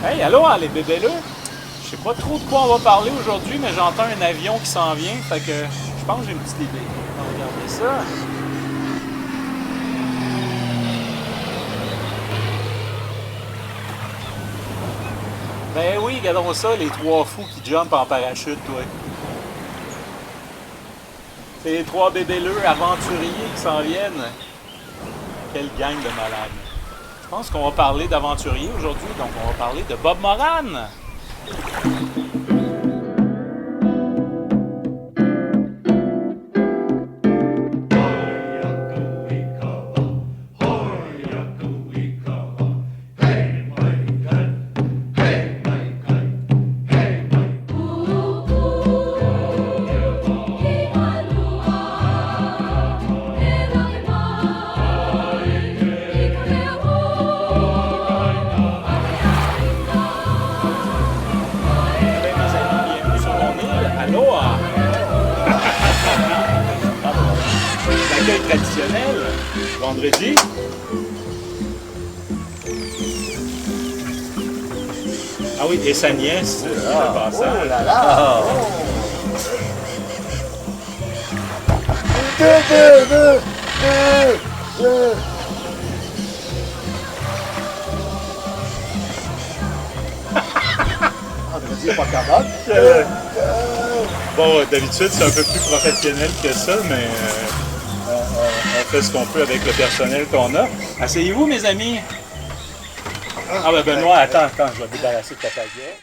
Hey, allô, les bébéleux! Je sais pas trop de quoi on va parler aujourd'hui, mais j'entends un avion qui s'en vient, fait que je pense que j'ai une petite idée. On va regarder ça. Ben oui, regardons ça, les trois fous qui jumpent en parachute, toi. C'est les trois bébéleux aventuriers qui s'en viennent. Quelle gang de malades. Je pense qu'on va parler d'aventuriers aujourd'hui, donc on va parler de Bob Moran. L'accueil traditionnel, vendredi. Ah oui, et sa nièce, le passage. Oh là là! Ah, vas-y, pas capable. Bon, d'habitude, c'est un peu plus professionnel que ça, mais on fait ce qu'on peut avec le personnel qu'on a. Asseyez-vous, mes amis. Ah ben Benoît, attends, je vais me débarrasser de ta baguette.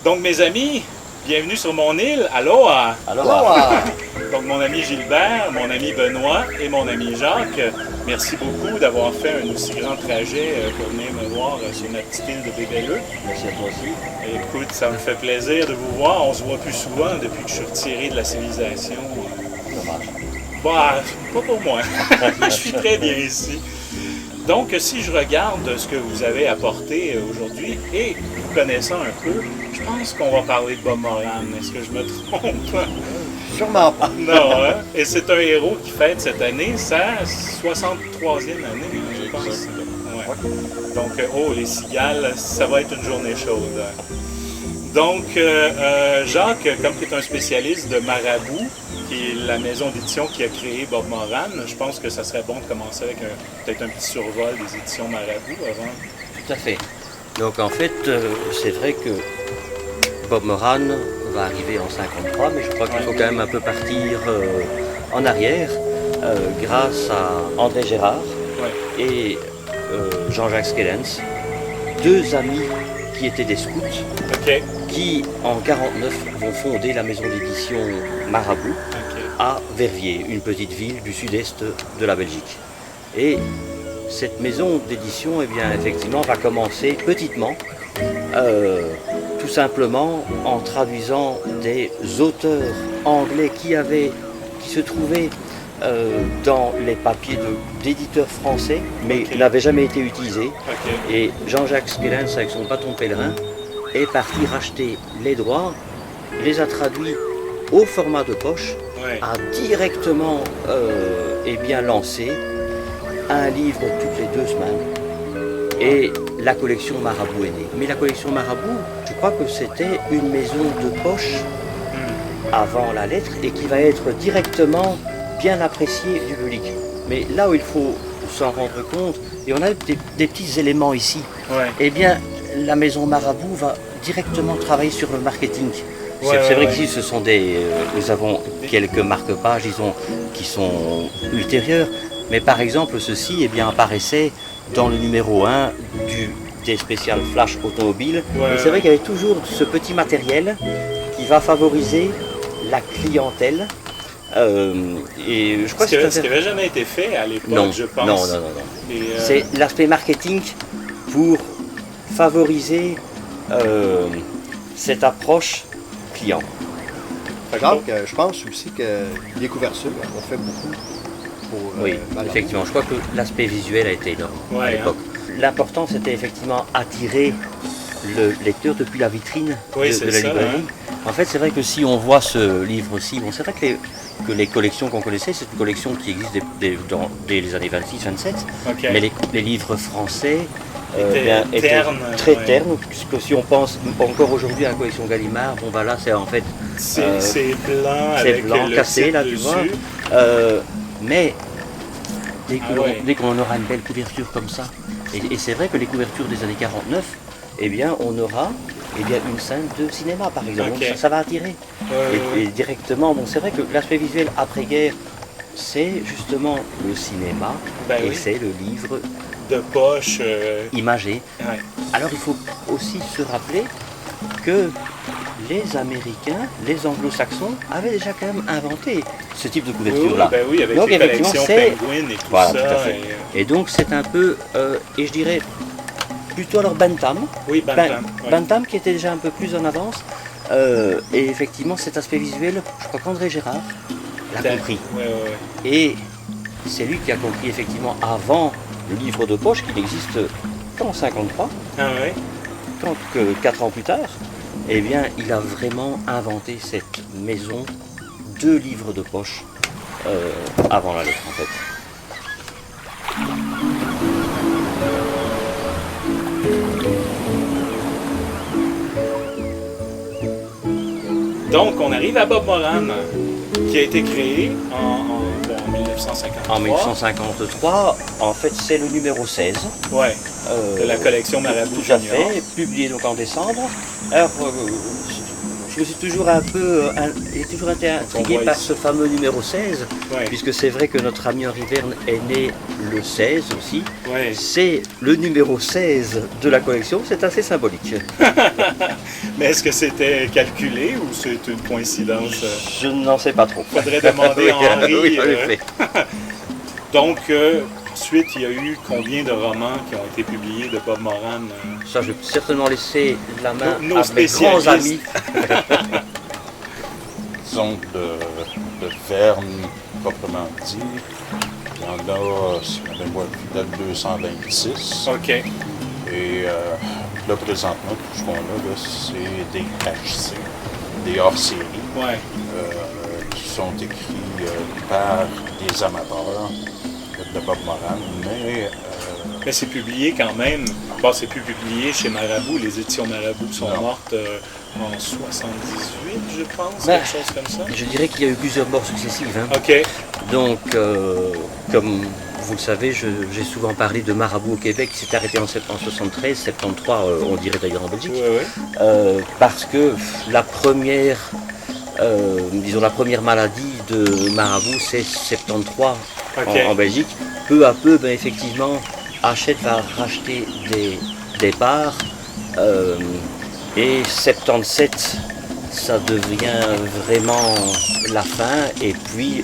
Donc, mes amis, bienvenue sur mon île. Aloha! Aloha! Donc, mon ami Gilbert, mon ami Benoît et mon ami Jacques, merci beaucoup d'avoir fait un aussi grand trajet pour venir me voir sur ma petite île de Bébéleux. Merci à toi aussi. Écoute, ça me fait plaisir de vous voir. On se voit plus souvent depuis que je suis retiré de la civilisation. Dommage. Bah, pas pour moi. Je suis très bien ici. Donc, si je regarde ce que vous avez apporté aujourd'hui et vous connaissant un peu, je pense qu'on va parler de Bob Moran. Est-ce que je me trompe? Sûrement pas. Non, hein? Et c'est un héros qui fête cette année sa 63e année, je pense. Ouais. Donc, oh, les cigales, ça va être une journée chaude. Donc, Jacques, comme tu es un spécialiste de Marabout, qui est la maison d'édition qui a créé Bob Moran, je pense que ça serait bon de commencer avec peut-être un petit survol des éditions Marabout avant. Tout à fait. Donc en fait, c'est vrai que Bob Moran va arriver en 53, mais je crois qu'il faut quand même un peu partir en arrière, grâce à André Gérard et Jean-Jacques Skellens, deux amis qui étaient des scouts, qui en 49 vont fonder la maison d'édition Marabout à Verviers, une petite ville du sud-est de la Belgique. Et cette maison d'édition, eh bien, effectivement, va commencer petitement, tout simplement en traduisant des auteurs anglais qui se trouvaient dans les papiers d'éditeurs français, mais n'avaient jamais été utilisés. Et Jean-Jacques Skellens, avec son bâton pèlerin, est parti racheter les droits, les a traduits au format de poche, a directement eh bien, lancé un livre toutes les 2 semaines et la collection Marabout est née. Mais la collection Marabout, je crois que c'était une maison de poche avant la lettre et qui va être directement bien appréciée du public. Mais là où il faut s'en rendre compte, et on a des petits éléments ici, eh bien la maison Marabout va directement travailler sur le marketing. C'est vrai qu'ici, ce sont nous avons quelques marque-pages, disons, qui sont ultérieures. Mais par exemple, ceci eh bien, apparaissait dans le numéro 1 des spéciales Flash Automobile. Et c'est vrai qu'il y avait toujours ce petit matériel qui va favoriser la clientèle. Et je crois ce qui n'avait jamais été fait à l'époque, je pense. Non. C'est l'aspect marketing pour favoriser cette approche client. Donc, je pense aussi que les couvertures ont fait beaucoup pour oui, effectivement. Je crois que l'aspect visuel a été énorme à l'époque. L'important, c'était effectivement attirer le lecteur depuis la vitrine de la librairie. En fait, c'est vrai que si on voit ce livre-ci, bon, c'est vrai que les collections qu'on connaissait, c'est une collection qui existe dès les années 26-27, mais les livres français étaient très ternes, puisque si on pense encore aujourd'hui à la collection Gallimard, bon bah là c'est en fait c'est blanc avec le cassé là, tu dessus. vois. Mais dès qu'on aura une belle couverture comme ça, et c'est vrai que les couvertures des années 49, eh bien on aura une scène de cinéma par exemple, ça va attirer. Et directement, bon c'est vrai que l'aspect visuel après-guerre, c'est justement le cinéma c'est le livre de poche imagé. Alors il faut aussi se rappeler que les Américains, les Anglo-Saxons avaient déjà quand même inventé ce type de couverture-là. Oui, avec donc, les collections Penguin et tout ça. Tout à fait. Et donc c'est un peu, et je dirais plutôt alors Bantam. Oui, Bantam. Bantam qui était déjà un peu plus en avance. Et effectivement cet aspect visuel, je crois qu'André Gérard l'a compris. Et c'est lui qui a compris effectivement avant le livre de poche qui n'existe qu'en 1953. Donc 4 ans plus tard, eh bien, il a vraiment inventé cette maison de livres de poche avant la lettre en fait. Donc on arrive à Bob Moran, qui a été créé en 1953. En 1953, en fait c'est le numéro 16. De la collection Marabout Junior. Tout à fait, publié donc en décembre. Alors, je me suis toujours été intrigué par ce fameux numéro 16, puisque c'est vrai que notre ami Henri Verne est né le 16 aussi. C'est le numéro 16 de la collection, c'est assez symbolique. Mais est-ce que c'était calculé ou c'est une coïncidence? Je n'en sais pas trop. Faudrait demander à Henri. Oui, en effet. Donc, ensuite, il y a eu combien de romans qui ont été publiés de Bob Moran? Ça, je vais certainement laisser la main nos à mes grands amis. Disons de Verne, proprement dit, il y en a, si ma mémoire est fidèle, 226. Et là, présentement, tout ce qu'on a, là, c'est des HC, des hors-séries, qui sont écrits par des amateurs de Bob Moran, mais c'est publié quand même. C'est plus publié chez Marabout. Les éditions Marabout sont mortes en 78, je pense, quelque chose comme ça. Je dirais qu'il y a eu plusieurs morts successives. Donc, comme vous le savez, j'ai souvent parlé de Marabout au Québec qui s'est arrêté en 73, 73, on dirait d'ailleurs en Belgique, parce que la première maladie de Marabout, c'est 73 en Belgique. Peu à peu, effectivement, Hachette va racheter des parts et 77, ça devient vraiment la fin. Et puis,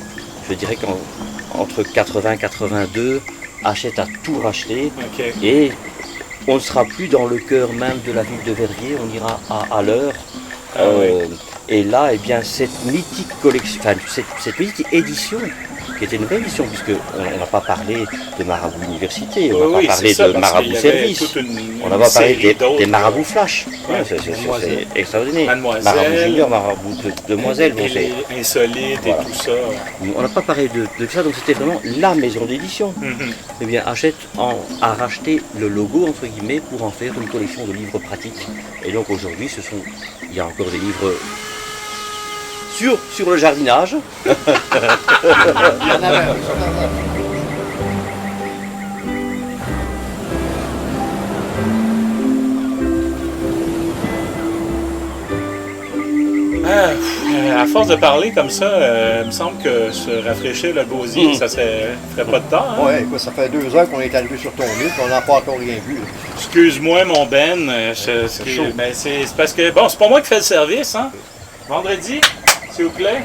je dirais qu'entre 80 et 82, Hachette a tout racheté et on ne sera plus dans le cœur même de la ville de Verviers, on ira à l'heure. Et là, cette mythique collection, cette mythique édition, qui était une belle édition, puisqu'on n'a pas parlé de Marabout Université, on n'a pas parlé de Marabout Service, on n'a pas parlé des Marabouts Flash. C'est extraordinaire. Marabout Junior, Marabout Demoiselle. Insolite et tout ça. On n'a pas parlé de ça, donc c'était vraiment la maison d'édition. Eh bien, Hachette a racheté le logo, entre guillemets, pour en faire une collection de livres pratiques. Et donc aujourd'hui, il y a encore des livres sur le jardinage. Il y en avait. À force de parler comme ça, il me semble que se rafraîchir le gosier, ça ferait pas de temps. Hein? Ouais, écoute, ça fait 2 heures qu'on est arrivé sur ton île, puis on n'a pas encore rien vu. Là. Excuse-moi, mon Ben. C'est parce que, bon, c'est pas moi qui fais le service, hein? Vendredi, s'il vous plaît.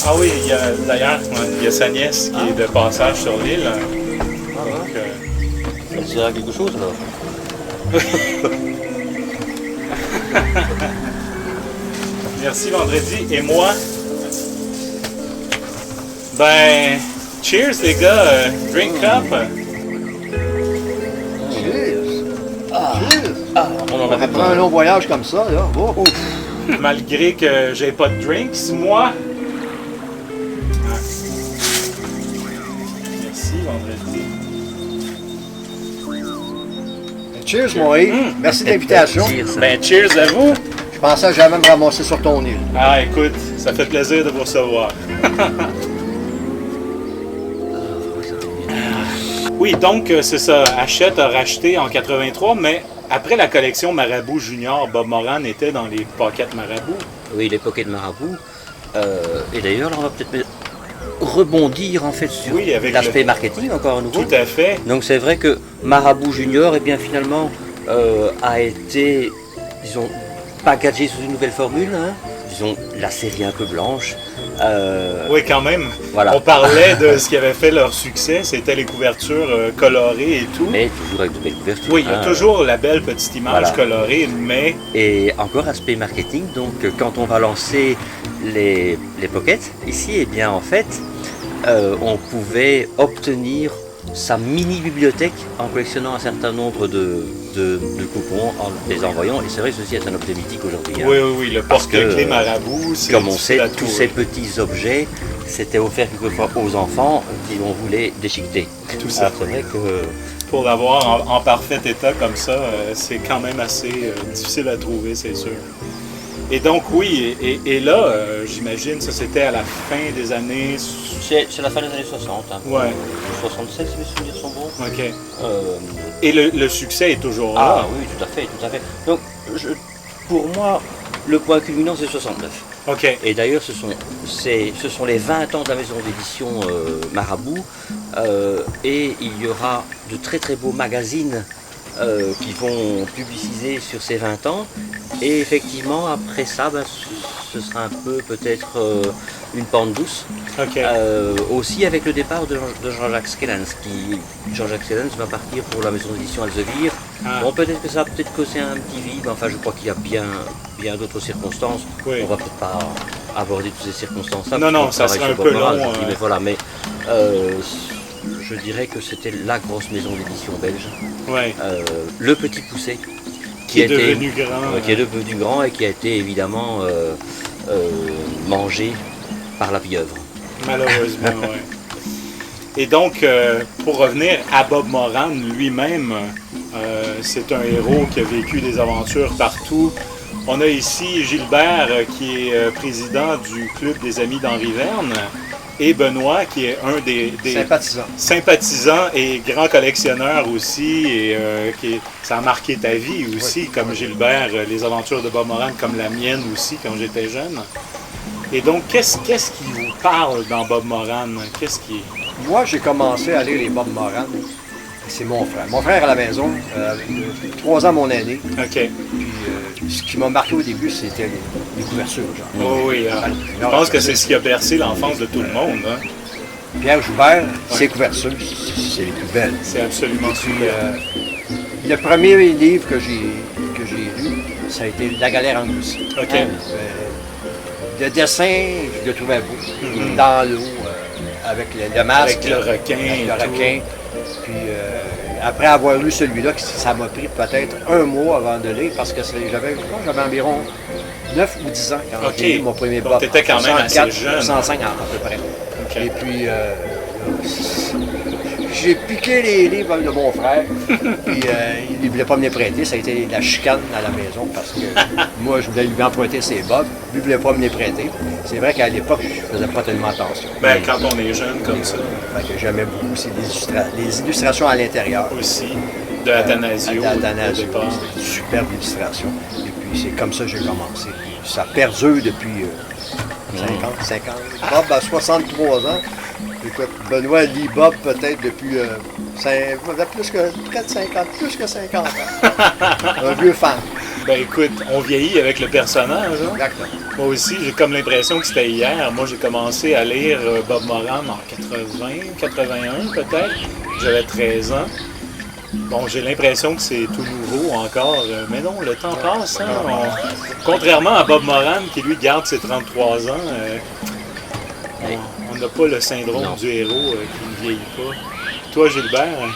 Ah oui, d'ailleurs, il y a sa nièce qui est de passage sur l'île. Donc, ça sert à quelque chose, là. Merci, Vendredi. Et moi? Ben, cheers, les gars. Drink up. Cheers! Cheers! On en avait Après un long voyage comme ça, là, oh. Malgré que j'ai pas de drinks, moi. Merci, Vendredi. Cheers, mon Yves. Merci de l'invitation. Ben, cheers à vous. Je pensais jamais me ramasser sur ton île. Ah, écoute, ça fait plaisir de vous recevoir. Oui, donc, c'est ça. Hachette a racheté en 83, mais après la collection Marabout Junior, Bob Moran était dans les Pocket Marabout. Oui, les Pocket Marabout. Et d'ailleurs, là, on va peut-être rebondir en fait sur avec l'aspect marketing encore à nouveau. Tout à fait. Donc c'est vrai que Marabout Junior, eh bien finalement, a été, disons, packagé sous une nouvelle formule, hein. Disons, la série un peu blanche. Oui, quand même. Voilà. On parlait de ce qui avait fait leur succès, c'était les couvertures colorées et tout. Mais toujours avec de belles couvertures. Oui, il y a toujours la belle petite image colorée, mais... Et encore aspect marketing, donc quand on va lancer les pockets, ici, eh bien en fait, on pouvait obtenir sa mini-bibliothèque en collectionnant un certain nombre de coupons, en les envoyant. Et c'est vrai que ceci est un objet mythique aujourd'hui. Hein. Oui, le porte-clés Marabout, c'est comme on sait, tous ces petits objets, c'était offert quelquefois aux enfants qui on voulait déchiqueter. Tout ça. C'est vrai que... Pour l'avoir en parfait état comme ça, c'est quand même assez difficile à trouver, c'est sûr. Et donc, oui, et là, j'imagine, ça c'était à la fin des années... C'est la fin des années 60. Hein. Ouais. 76, si mes souvenirs sont bons. OK. Et le succès est toujours là. Ah oui, tout à fait, tout à fait. Donc, pour moi, le point culminant, c'est 69. OK. Et d'ailleurs, ce sont les 20 ans de la maison d'édition Marabout. Et il y aura de très très beaux magazines qui vont publiciser sur ces 20 ans. Et effectivement, après ça, ce sera un peu peut-être une pente douce. Okay. Aussi avec le départ de Jean-Jacques Skellens. Jean-Jacques Skellens va partir pour la maison d'édition Elsevier. Bon, peut-être que ça va peut-être causer un petit vide, mais enfin je crois qu'il y a bien d'autres circonstances. Oui. On va peut-être pas aborder toutes ces circonstances-là. Non, ça serait un peu long. Mais voilà, mais je dirais que c'était la grosse maison d'édition belge. Ouais. Le Petit Poucet. Qui est devenu grand. Qui est devenu grand et qui a été évidemment mangé par la pieuvre. Malheureusement, oui. Et donc, pour revenir à Bob Moran lui-même, c'est un héros qui a vécu des aventures partout. On a ici Gilbert, qui est président du Club des Amis d'Henri Verne, et Benoît, qui est un des sympathisants et grand collectionneur aussi, et ça a marqué ta vie aussi, comme Gilbert, les aventures de Bob Moran, comme la mienne aussi, quand j'étais jeune. Et donc, qu'est-ce qui vous parle dans Bob Moran? Moi, j'ai commencé à lire les Bob Moran. C'est mon frère. Mon frère à la maison, 3 ans mon aîné. OK. Puis, ce qui m'a marqué au début, c'était les couvertures. Genre. Oh oui, hein. Je pense que c'est ce qui a bercé l'enfance de tout le monde. Hein. Pierre Joubert, ses couvertures, c'est les plus belles. C'est absolument super. Le premier livre que j'ai lu, ça a été La galère engloutie. OK. Le dessin, je le trouvais beau. Dans l'eau, avec le masque. Avec le requin. Puis après avoir lu celui-là, ça m'a pris peut-être 1 mois avant de lire parce que j'avais environ 9 ou 10 ans quand j'ai lu mon premier Bob. Tu étais quand même assez jeune. 105 ans à peu près. Okay. Et puis j'ai piqué les livres de mon frère. Puis il ne voulait pas me les prêter. Ça a été la chicane à la maison parce que moi, je voulais lui emprunter ses Bob. Lui ne voulait pas me les prêter. C'est vrai qu'à l'époque, je ne faisais pas tellement attention. Ben, quand on est jeune comme ça. J'aimais beaucoup aussi les illustrations à l'intérieur. Aussi. De Athanasio. D'Athanasio. C'était une superbe illustration. Et puis c'est comme ça que j'ai commencé. Puis ça perdure depuis 50. Bob a 63 ans. Écoute, Benoît lit Bob peut-être depuis près de 50, plus que 50 ans. Un vieux fan. Ben écoute, on vieillit avec le personnage. Hein? Exactement. Moi aussi, j'ai comme l'impression que c'était hier. Moi, j'ai commencé à lire Bob Moran en 80, 81 peut-être. J'avais 13 ans. Bon, j'ai l'impression que c'est tout nouveau encore, mais non, le temps passe. Hein? Contrairement à Bob Moran, qui lui garde ses 33 ans, on n'a pas le syndrome du héros qui ne vieillit pas. Toi, Gilbert?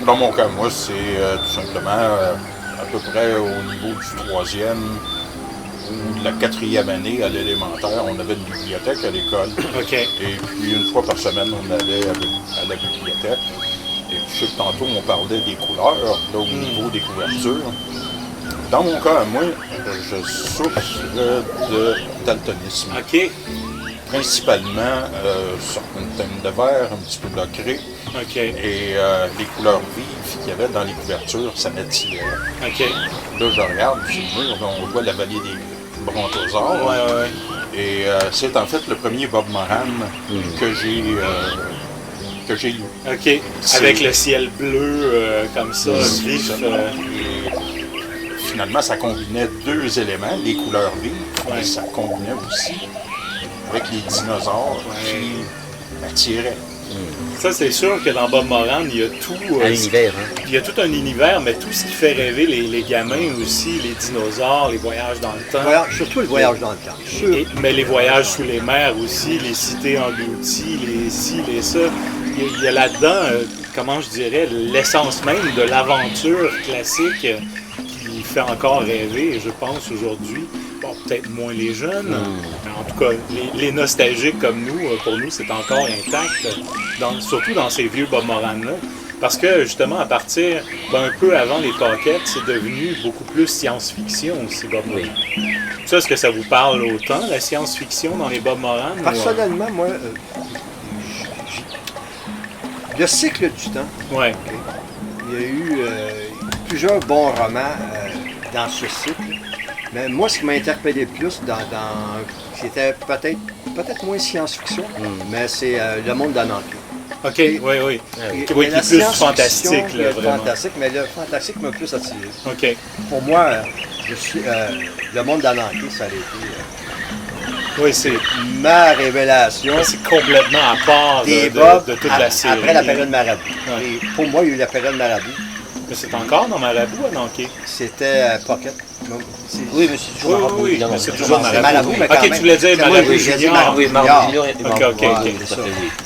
Dans mon cas, moi, c'est tout simplement à peu près au niveau du 3e ou de la 4e année à l'élémentaire, on avait une bibliothèque à l'école. OK. Et puis une fois par semaine, on allait à la bibliothèque. Et puis, je sais que tantôt, on parlait des couleurs, là, au niveau des couvertures. Dans mon cas, moi, je souffre de daltonisme. OK. Principalement sur une teinte de verre, un petit peu d'ocré. OK. Et les couleurs vives qu'il y avait dans les couvertures, ça m'attirait. OK. Là, je regarde, sur le mur, on voit la vallée des brontosaures. Ouais. Et c'est en fait le premier Bob Moran que j'ai lu. OK. Avec le ciel bleu comme ça, vif. Et finalement, ça combinait deux éléments, les couleurs vives, mais ça combinait aussi avec les dinosaures qui m'attiraient. Ça, c'est sûr que dans Bob Moran, il y a tout. Un univers. Hein? Il y a tout un univers, mais tout ce qui fait rêver les gamins aussi, les dinosaures, les voyages dans le temps. Surtout le voyage dans le temps. Mais les voyages sous les mers aussi, les cités englouties, les ci, les ça. Il y a là-dedans, comment je dirais, l'essence même de l'aventure classique qui fait encore rêver, je pense, aujourd'hui. Bon, peut-être moins les jeunes, mais en tout cas, les nostalgiques comme nous, pour nous, c'est encore intact, surtout dans ces vieux Bob Moran-là. Parce que, justement, à partir d'un peu avant les Pockets, c'est devenu beaucoup plus science-fiction aussi, Bob Moran. Ça, est-ce que ça vous parle autant, la science-fiction dans les Bob Moran? Personnellement, moi, le cycle du temps, ouais. Il y a eu plusieurs bons romans dans ce cycle. Mais moi, ce qui m'a interpellé le plus, c'était peut-être moins science-fiction, mais c'est le monde d'Ananke. OK, oui. Qui est plus fantastique, là, vraiment. Fantastique, mais le fantastique m'a plus attiré. OK. Pour moi, le monde d'Ananke, ça a été oui, c'est ma révélation. C'est complètement à part de toute la série. Après la période Marabout. Ouais. Et pour moi, il y a eu la période Marabout. Mais c'est encore dans Marabout, Ananke? C'était Pocket. Oui, mais c'est toujours Marabout. Oui, mais c'est toujours Marabout. Mais quand OK, même. tu voulais dire Marabout Junior. Oui, Marabout Junior et Marabout. OK.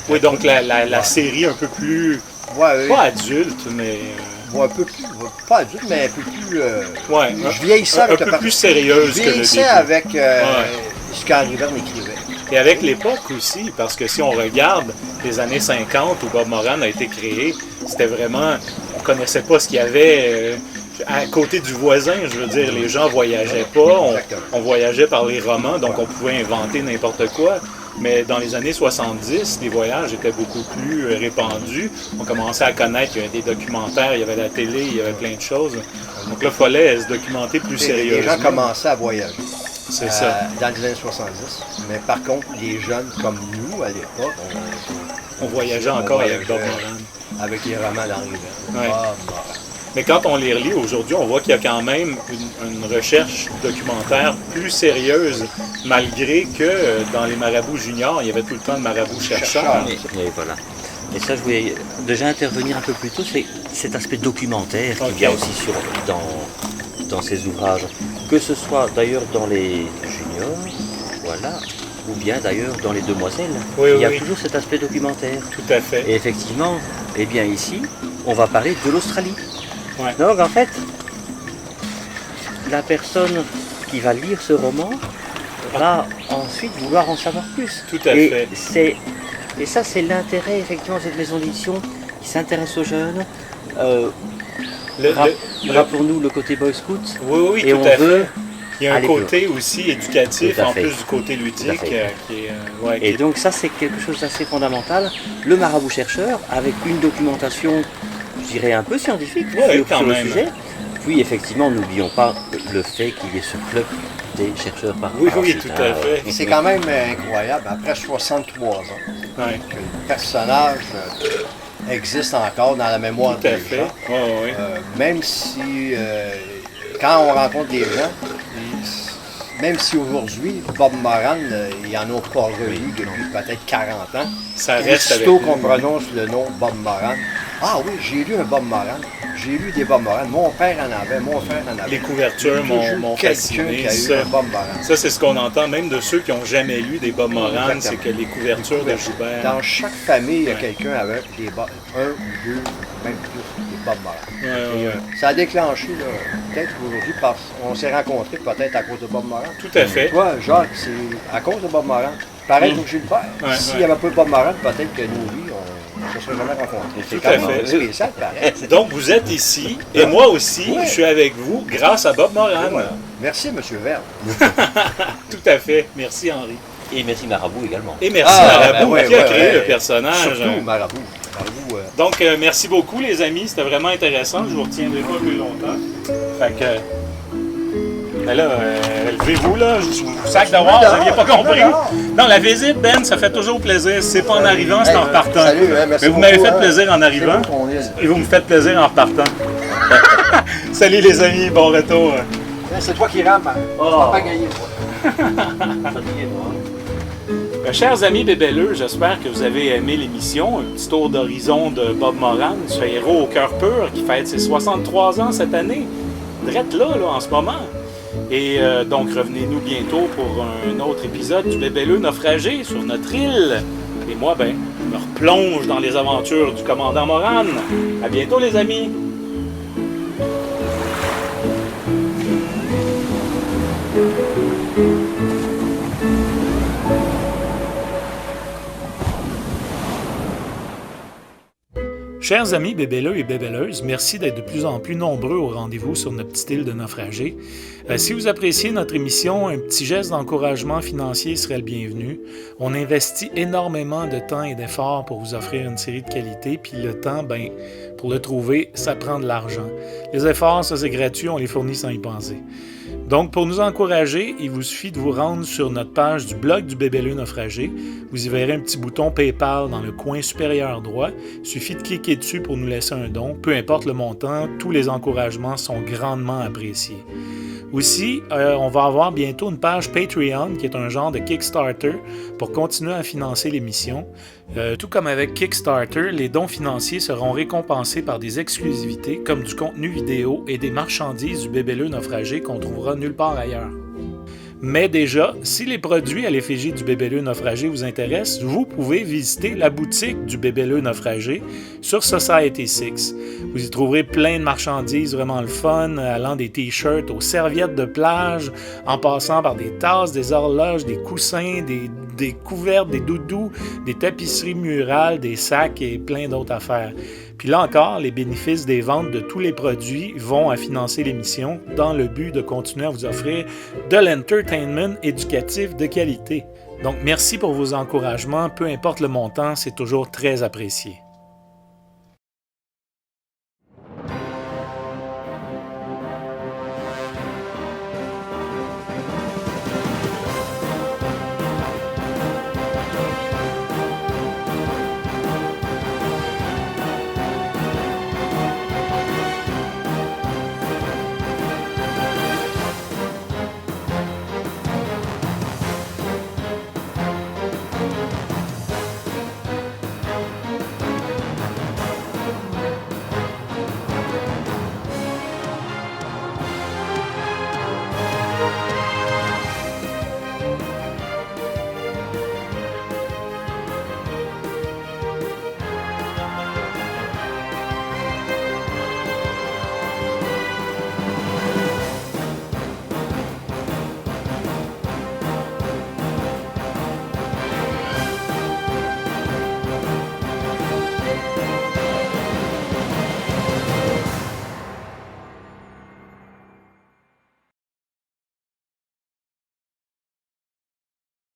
Oui, donc la série un peu plus... Pas adulte, mais... Un peu plus... Pas adulte, mais un peu plus... je vieillissais avec un peu plus sérieuse que le début. Je vieillissais avec ce qu'Henri Verne écrivait. Et avec l'époque aussi, parce que si on regarde les années 50 où Bob Moran a été créé, c'était vraiment... On connaissait pas ce qu'il y avait... à côté du voisin, je veux dire, les gens voyageaient pas, on voyageait par les romans, donc on pouvait inventer n'importe quoi. Mais dans les années 70, les voyages étaient beaucoup plus répandus. On commençait à connaître, il y avait des documentaires, il y avait la télé, il y avait plein de choses. Donc là, il fallait se documenter plus sérieusement. Les gens commençaient à voyager. C'est ça. Dans les années 70. Mais par contre, les jeunes comme nous, à l'époque, on voyageait encore avec Bob Moran. Avec les romans d'Henri Verne. Mais quand on les relit aujourd'hui, on voit qu'il y a quand même une recherche documentaire plus sérieuse, malgré que dans les Marabouts juniors, il y avait tout le temps de Marabouts chercheurs. Et voilà. Et ça, je voulais déjà intervenir un peu plus tôt, c'est cet aspect documentaire qu'il y a aussi dans ces ouvrages. Que ce soit d'ailleurs dans les juniors, voilà, ou bien d'ailleurs dans les demoiselles. Il y a toujours cet aspect documentaire. Tout à fait. Et effectivement, eh bien ici, on va parler de l'Australie. Ouais. Donc en fait, la personne qui va lire ce roman va ensuite vouloir en savoir plus. Tout à fait. Et ça, c'est l'intérêt effectivement de cette maison d'édition qui s'intéresse aux jeunes. Rappelons-nous le côté Boy Scout. Oui, et tout on à veut fait. Il y a un côté aussi éducatif, en plus du côté ludique. Et donc ça, c'est quelque chose d'assez fondamental. Le marabout chercheur, avec une documentation je dirais, un peu scientifique quand sur le même. sujet. Puis effectivement, n'oublions pas le fait qu'il y ait ce club des chercheurs par Oui, tout à fait. C'est quand même incroyable, après 63 ans, que le personnage existe encore dans la mémoire Tout à des fait. gens. Ouais. Même si, quand on rencontre des gens, même si aujourd'hui, Bob Moran, il n'y en a pas revu depuis peut-être 40 ans, ça reste avec aussitôt qu'on prononce le nom Bob Moran, ah oui, j'ai lu un Bob Moran, j'ai lu des Bob Moran, mon père en avait, mon frère en avait. Les couvertures m'ont fasciné. Qui a eu un Bob Moran. Ça, c'est ce qu'on entend même de ceux qui n'ont jamais lu des Bob Moran, Exactement. c'est que les couvertures de Joubert... Dans chaque famille, il y a quelqu'un avec des un ou deux, même plus, des Bob Moran. Et, ça a déclenché, peut-être aujourd'hui, parce qu'on s'est rencontrés peut-être à cause de Bob Moran. Tout à fait. Toi, Jacques, c'est à cause de Bob Moran. Pareil pour Gilbert. S'il n'y avait pas de Bob Moran, peut-être que nos vies, on ne se serait jamais rencontrés. Tout à fait. C'est spécial, pareil. Donc, vous êtes ici, et moi aussi, je suis avec vous grâce à Bob Moran. Voilà. Merci, M. Verne. Tout à fait. Merci, Henri. Et merci Marabout également. Et merci Marabout qui a créé le personnage. Surtout Marabout. Donc, merci beaucoup, les amis. C'était vraiment intéressant. Je vous retiendrai pas plus longtemps. Fait que... Ben là, levez-vous, là. Je vous sac d'avoir, vous n'aviez pas compris. Non, la visite, Ben, ça fait toujours plaisir. Si c'est pas en arrivant, c'est en repartant. Salut, merci. Mais vous m'avez fait plaisir en arrivant. Et vous me faites plaisir en repartant. Salut, les amis. Bon retour. C'est toi qui rames. Tu vas pas gagner, toi. Chers amis bébelleux, j'espère que vous avez aimé l'émission. Un petit tour d'horizon de Bob Moran, ce héros au cœur pur qui fête ses 63 ans cette année. Drette là, en ce moment. Et donc, revenez-nous bientôt pour un autre épisode du Bébelleux naufragé sur notre île. Et moi, je me replonge dans les aventures du commandant Moran. À bientôt, les amis! Chers amis bébelleux et bébelleuses, merci d'être de plus en plus nombreux au rendez-vous sur notre petite île de naufragés. Si vous appréciez notre émission, un petit geste d'encouragement financier serait le bienvenu. On investit énormément de temps et d'efforts pour vous offrir une série de qualités, puis le temps, pour le trouver, ça prend de l'argent. Les efforts, ça c'est gratuit, on les fournit sans y penser. Donc, pour nous encourager, il vous suffit de vous rendre sur notre page du blog du Bébelleux naufragé. Vous y verrez un petit bouton PayPal dans le coin supérieur droit. Il suffit de cliquer dessus pour nous laisser un don. Peu importe le montant, tous les encouragements sont grandement appréciés. Aussi, on va avoir bientôt une page Patreon qui est un genre de Kickstarter pour continuer à financer l'émission. Tout comme avec Kickstarter, les dons financiers seront récompensés par des exclusivités comme du contenu vidéo et des marchandises du Bébelleux naufragé qu'on trouvera nulle part ailleurs. Mais déjà, si les produits à l'effigie du Bébelleux naufragé vous intéressent, vous pouvez visiter la boutique du Bébelleux naufragé sur Society6. Vous y trouverez plein de marchandises vraiment le fun, allant des t-shirts aux serviettes de plage, en passant par des tasses, des horloges, des coussins, des couvertes, des doudous, des tapisseries murales, des sacs et plein d'autres affaires. Puis là encore, les bénéfices des ventes de tous les produits vont à financer l'émission dans le but de continuer à vous offrir de l'entertainment éducatif de qualité. Donc merci pour vos encouragements, peu importe le montant, c'est toujours très apprécié.